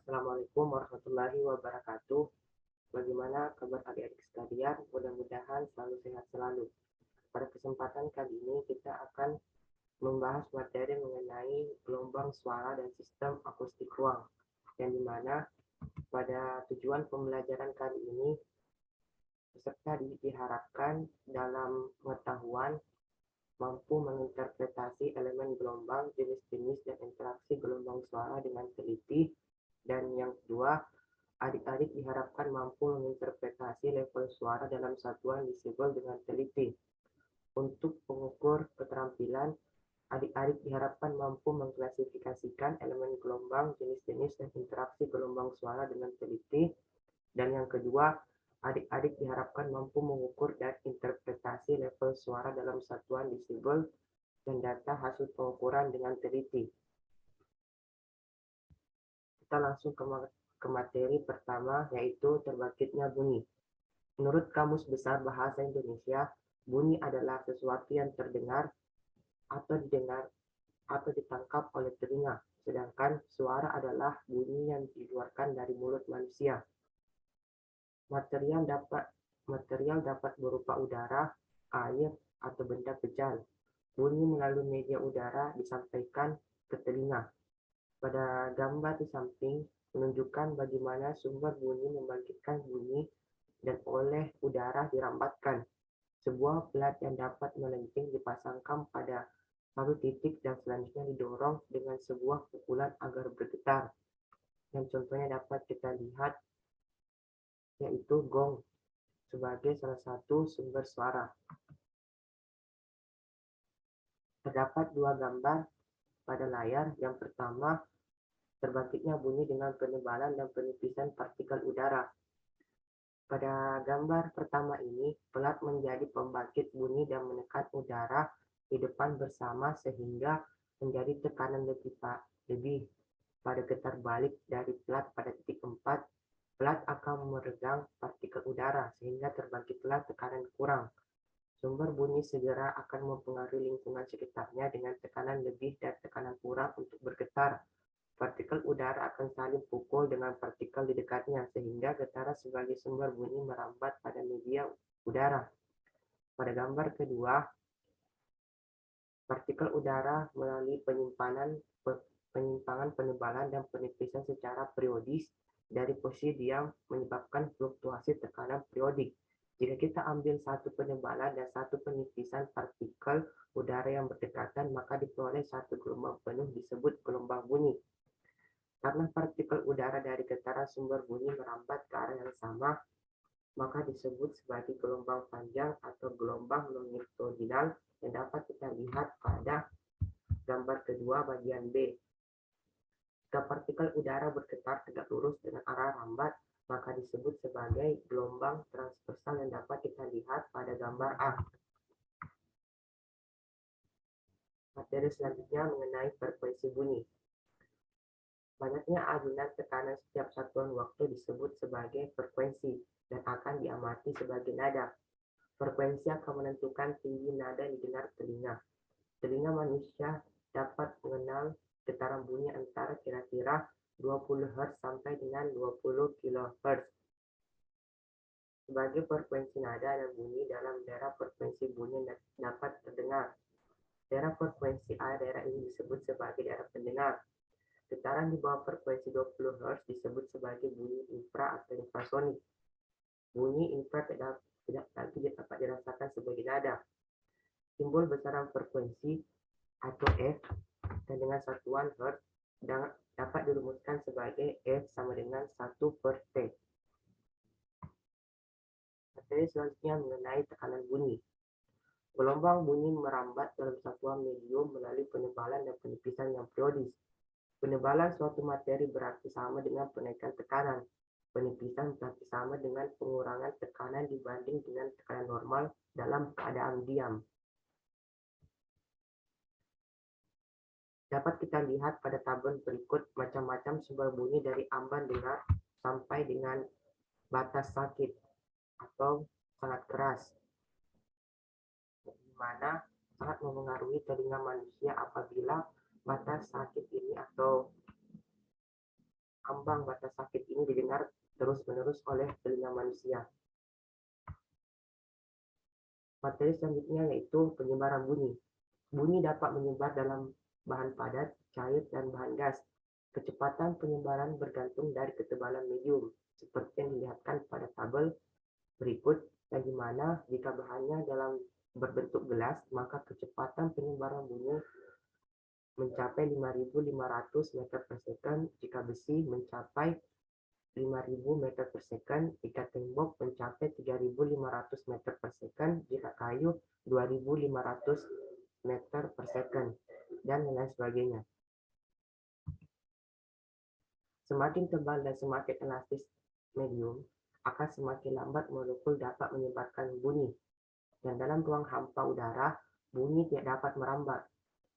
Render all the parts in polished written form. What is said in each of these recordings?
Assalamualaikum warahmatullahi wabarakatuh. Bagaimana kabar adik-adik sekalian? Mudah-mudahan selalu sehat selalu. Pada kesempatan kali ini kita akan membahas materi mengenai gelombang suara dan sistem akustik ruang. Yang dimana pada tujuan pembelajaran kali ini peserta diharapkan dalam pengetahuan mampu menginterpretasi elemen gelombang, jenis-jenis dan interaksi gelombang suara dengan teliti. Dan yang kedua, adik-adik diharapkan mampu menginterpretasi level suara dalam satuan desibel dengan teliti. Untuk pengukur keterampilan, adik-adik diharapkan mampu mengklasifikasikan elemen gelombang, jenis-jenis dan interaksi gelombang suara dengan teliti. Dan yang kedua, adik-adik diharapkan mampu mengukur dan interpretasi level suara dalam satuan desibel dan data hasil pengukuran dengan teliti. Kita langsung ke materi pertama, yaitu terbangkitnya bunyi. Menurut Kamus Besar Bahasa Indonesia, bunyi adalah sesuatu yang terdengar atau didengar atau ditangkap oleh telinga, sedangkan suara adalah bunyi yang dikeluarkan dari mulut manusia. Material dapat berupa udara, air, atau benda kejal. Bunyi melalui media udara disampaikan ke telinga. Pada gambar di samping menunjukkan bagaimana sumber bunyi membangkitkan bunyi dan oleh udara dirambatkan. Sebuah pelat yang dapat melenceng dipasangkan pada satu titik dan selanjutnya didorong dengan sebuah pukulan agar bergetar. Yang contohnya dapat kita lihat yaitu gong sebagai salah satu sumber suara. Terdapat dua gambar pada layar. Yang pertama, terbangkitnya bunyi dengan penebalan dan penipisan partikel udara. Pada gambar pertama ini, pelat menjadi pembangkit bunyi dan menekan udara di depan bersama sehingga menjadi tekanan lebih. Pada getar balik dari pelat pada titik 4, pelat akan meregang partikel udara sehingga terbangkitlah tekanan kurang. Sumber bunyi segera akan mempengaruhi lingkungan sekitarnya dengan tekanan lebih dan tekanan kurang untuk bergetar. Partikel udara akan saling pukul dengan partikel di dekatnya, sehingga getaran sebagai sumber bunyi merambat pada media udara. Pada gambar kedua, partikel udara melalui penyimpangan penebalan dan penipisan secara periodis dari posisi diam menyebabkan fluktuasi tekanan periodik. Jika kita ambil satu penebalan dan satu penipisan partikel udara yang berdekatan, maka diperoleh satu gelombang penuh disebut gelombang bunyi. Karena partikel udara dari getaran sumber bunyi merambat ke arah yang sama, maka disebut sebagai gelombang panjang atau gelombang longitudinal yang dapat kita lihat pada gambar kedua bagian B. Jika partikel udara bergetar tegak lurus dengan arah rambat, maka disebut sebagai gelombang transversal yang dapat kita lihat pada gambar A. Materi selanjutnya mengenai frekuensi bunyi. Banyaknya alunan tekanan setiap satuan waktu disebut sebagai frekuensi dan akan diamati sebagai nada. Frekuensi akan menentukan tinggi nada yang didengar telinga. Telinga manusia dapat mengenal getaran bunyi antara kira-kira 20 Hz sampai dengan 20 kHz. Sebagai frekuensi nada dan bunyi dalam daerah frekuensi bunyi dapat terdengar. Daerah frekuensi A, daerah ini disebut sebagai daerah pendengar. Getaran di bawah frekuensi 20 Hz disebut sebagai bunyi infra atau infrasonik. Bunyi infra tidak lagi dapat dirasakan sebagai nada. Simbol besaran frekuensi atau F dan dengan satuan Hz dapat dirumuskan sebagai F sama dengan 1/T. Materi selanjutnya mengenai tekanan bunyi. Gelombang bunyi merambat dalam satuan medium melalui penebalan dan penipisan yang periodis. Penebalan suatu materi berarti sama dengan penaikan tekanan. Penipisan berarti sama dengan pengurangan tekanan dibanding dengan tekanan normal dalam keadaan diam. Dapat kita lihat pada tabel berikut macam-macam sumber bunyi dari amban dengar sampai dengan batas sakit atau sangat keras, di mana sangat mempengaruhi telinga manusia apabila batas sakit ini atau ambang batas sakit ini didengar terus-menerus oleh telinga manusia. Materi selanjutnya yaitu penyebaran bunyi. Bunyi dapat menyebar dalam bahan padat, cair, dan bahan gas. Kecepatan penyebaran bergantung dari ketebalan medium, seperti yang dilihatkan pada tabel berikut, yang dimana jika bahannya dalam berbentuk gelas, maka kecepatan penyebaran bunyi mencapai 5.500 meter per second, jika besi mencapai 5.000 meter per second, jika tembok mencapai 3.500 meter per second, jika kayu 2.500 meter per second, dan lain sebagainya. Semakin tebal dan semakin elastis medium, akan semakin lambat molekul dapat menyebarkan bunyi. Dan dalam ruang hampa udara, bunyi tidak dapat merambat.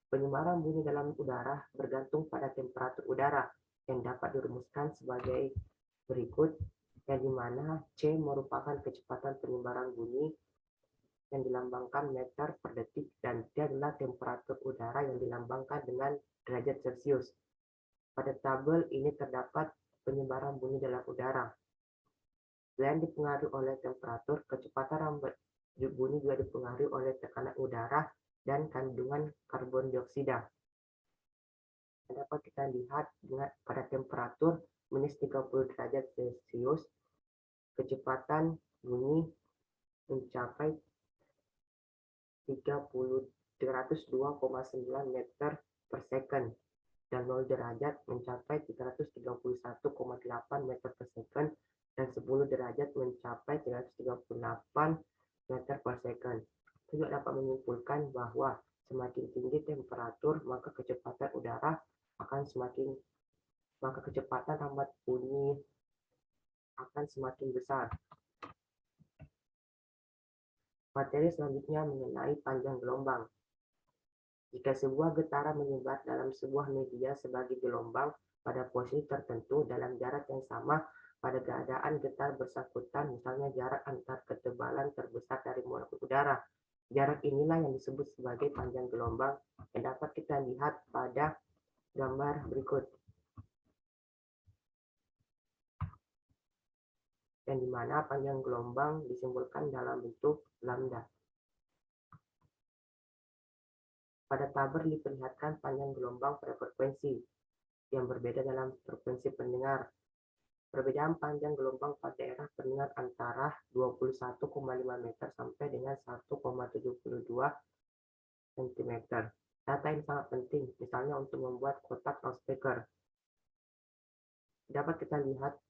Penyebaran bunyi dalam udara bergantung pada temperatur udara yang dapat dirumuskan sebagai berikut, yang dimana C merupakan kecepatan penyebaran bunyi yang dilambangkan meter per detik, dan D adalah temperatur udara yang dilambangkan dengan derajat Celcius. Pada tabel ini terdapat penyebaran bunyi dalam udara. Selain dipengaruhi oleh temperatur, kecepatan rambat bunyi juga dipengaruhi oleh tekanan udara dan kandungan karbon dioksida. Dapat kita lihat pada temperatur minus 30 derajat Celcius, kecepatan bunyi mencapai 302,9 meter per second, dan 0 derajat mencapai 331,8 meter per second, dan 10 derajat mencapai 338 meter per second. Kita juga dapat menyimpulkan bahwa semakin tinggi temperatur, maka kecepatan udara akan kecepatan rambat bunyi akan semakin besar. Materi selanjutnya mengenai panjang gelombang. Jika sebuah getaran menyebar dalam sebuah media sebagai gelombang pada posisi tertentu dalam jarak yang sama pada keadaan getar bersangkutan, misalnya jarak antar ketebalan terbesar dari molekul udara. Jarak inilah yang disebut sebagai panjang gelombang, yang dapat kita lihat pada gambar berikut, yang dimana panjang gelombang disimbolkan dalam bentuk lambda. Pada tabel diperlihatkan panjang gelombang pada frekuensi yang berbeda dalam frekuensi pendengar. Perbedaan panjang gelombang pada daerah pendengar antara 21,5 meter sampai dengan 1,72 cm. Data ini sangat penting, misalnya untuk membuat kotak loudspeaker. Dapat kita lihat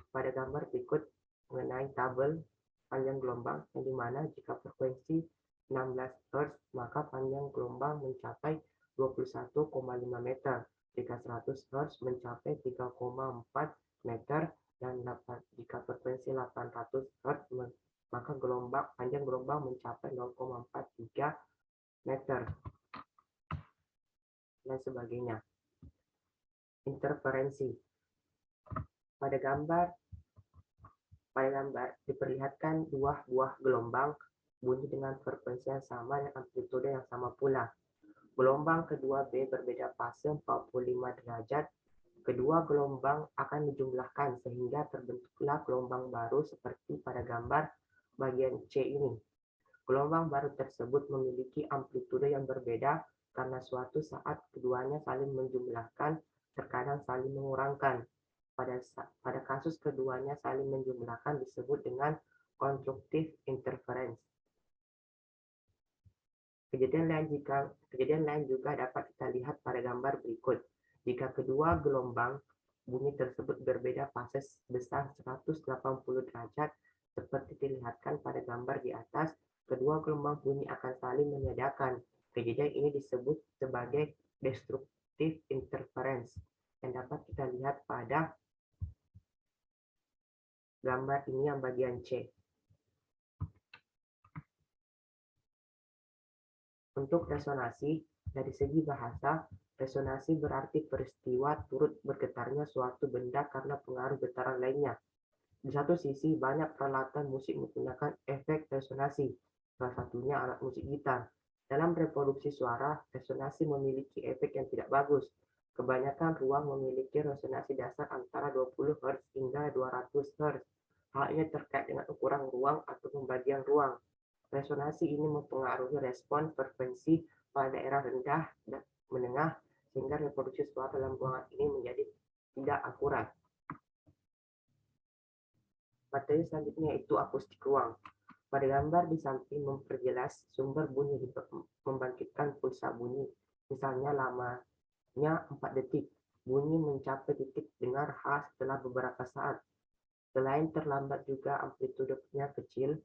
pada gambar berikut mengenai tabel panjang gelombang, yang dimana jika frekuensi 16 Hz, maka panjang gelombang mencapai 21,5 meter. Jika 100 Hz mencapai 3,4 meter, dan jika frekuensi 800 Hz, maka panjang gelombang mencapai 0,43 meter, dan sebagainya. Interferensi. Pada gambar diperlihatkan dua buah gelombang bunyi dengan frekuensi yang sama dan amplitude yang sama pula. Gelombang kedua B berbeda fase 45 derajat. Kedua gelombang akan dijumlahkan sehingga terbentuklah gelombang baru seperti pada gambar bagian C ini. Gelombang baru tersebut memiliki amplitude yang berbeda karena suatu saat keduanya saling menjumlahkan, terkadang saling mengurangkan. Pada kasus keduanya saling menjumlahkan disebut dengan constructive interference. Kejadian lain juga dapat kita lihat pada gambar berikut. Jika kedua gelombang bunyi tersebut berbeda fase sebesar 180 derajat, seperti dilihatkan pada gambar di atas, kedua gelombang bunyi akan saling meniadakan. Kejadian ini disebut sebagai destructive interference, yang dapat kita lihat pada gambar ini yang bagian C. Untuk resonansi, dari segi bahasa, resonansi berarti peristiwa turut bergetarnya suatu benda karena pengaruh getaran lainnya. Di satu sisi, banyak peralatan musik menggunakan efek resonansi, salah satunya alat musik gitar. Dalam reproduksi suara, resonansi memiliki efek yang tidak bagus, Kebanyakan ruang memiliki resonansi dasar antara 20 Hz hingga 200 Hz. Hal ini terkait dengan ukuran ruang atau pembagian ruang. Resonansi ini mempengaruhi respon frekuensi pada daerah rendah dan menengah, sehingga reproduksi suara dalam ruangan ini menjadi tidak akurat. Materi selanjutnya yaitu akustik ruang. Pada gambar di samping memperjelas sumber bunyi membangkitkan pulsa bunyi, misalnya lamanya 4 detik. Bunyi mencapai titik dengar khas setelah beberapa saat. Selain terlambat juga amplitudenya kecil,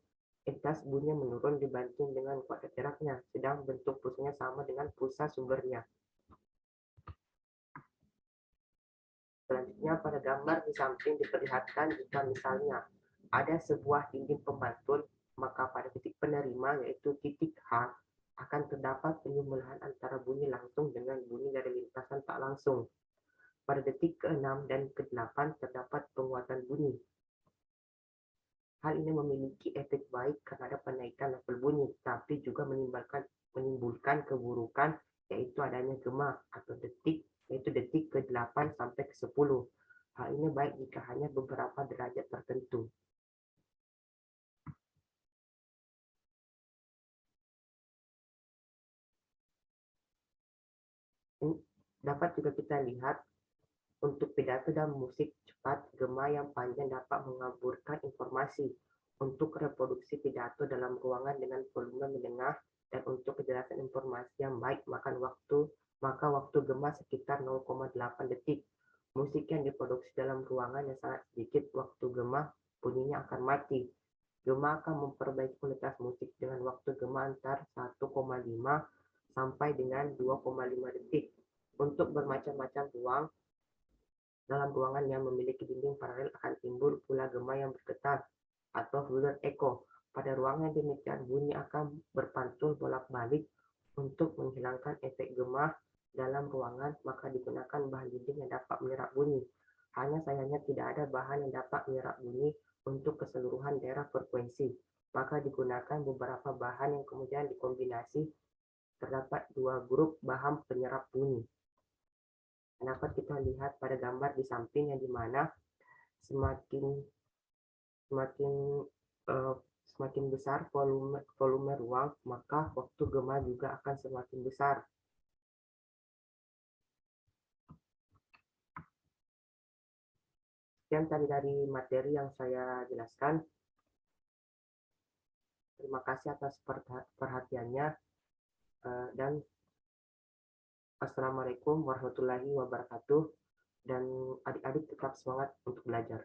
intensitas bunyi menurun dibanding dengan kualitas jaraknya, sedang bentuk pulsanya sama dengan pulsa sumbernya. Selanjutnya pada gambar di samping diperlihatkan jika misalnya ada sebuah dinding pemantul, maka pada titik penerima yaitu titik H akan terdapat penyembelahan antara bunyi langsung dengan bunyi dari lintasan tak langsung. Pada detik ke-6 dan ke-8 terdapat penguatan bunyi. Hal ini memiliki efek baik terhadap penaikan level bunyi, tapi juga menimbulkan keburukan yaitu adanya gema atau detik ke-8 sampai ke-10. Hal ini baik jika hanya beberapa derajat tertentu. Dapat juga kita lihat untuk pidato dan musik cepat, gema yang panjang dapat mengaburkan informasi. Untuk reproduksi pidato dalam ruangan dengan volume menengah dan untuk kejelasan informasi yang baik maka waktu gema sekitar 0,8 detik. Musik yang diproduksi dalam ruangan yang sangat sedikit waktu gema bunyinya akan mati. Gema akan memperbaiki kualitas musik dengan waktu gema antar 1,5 sampai dengan 2,5 detik. Untuk bermacam-macam ruang dalam ruangan yang memiliki dinding paralel akan timbul pula gema yang bergetar atau fluid echo. Pada ruangan demikian bunyi akan berpantul bolak-balik. Untuk menghilangkan efek gema dalam ruangan maka digunakan bahan dinding yang dapat menyerap bunyi. Hanya sayangnya tidak ada bahan yang dapat menyerap bunyi untuk keseluruhan daerah frekuensi. Maka digunakan beberapa bahan yang kemudian dikombinasi. Terdapat dua grup bahan penyerap bunyi. Dapat kita lihat pada gambar di samping yang dimana semakin besar volume ruang, maka waktu gema juga akan semakin besar. Sekian tadi dari materi yang saya jelaskan. Terima kasih atas perhatiannya dan Assalamualaikum warahmatullahi wabarakatuh. Dan adik-adik tetap semangat untuk belajar.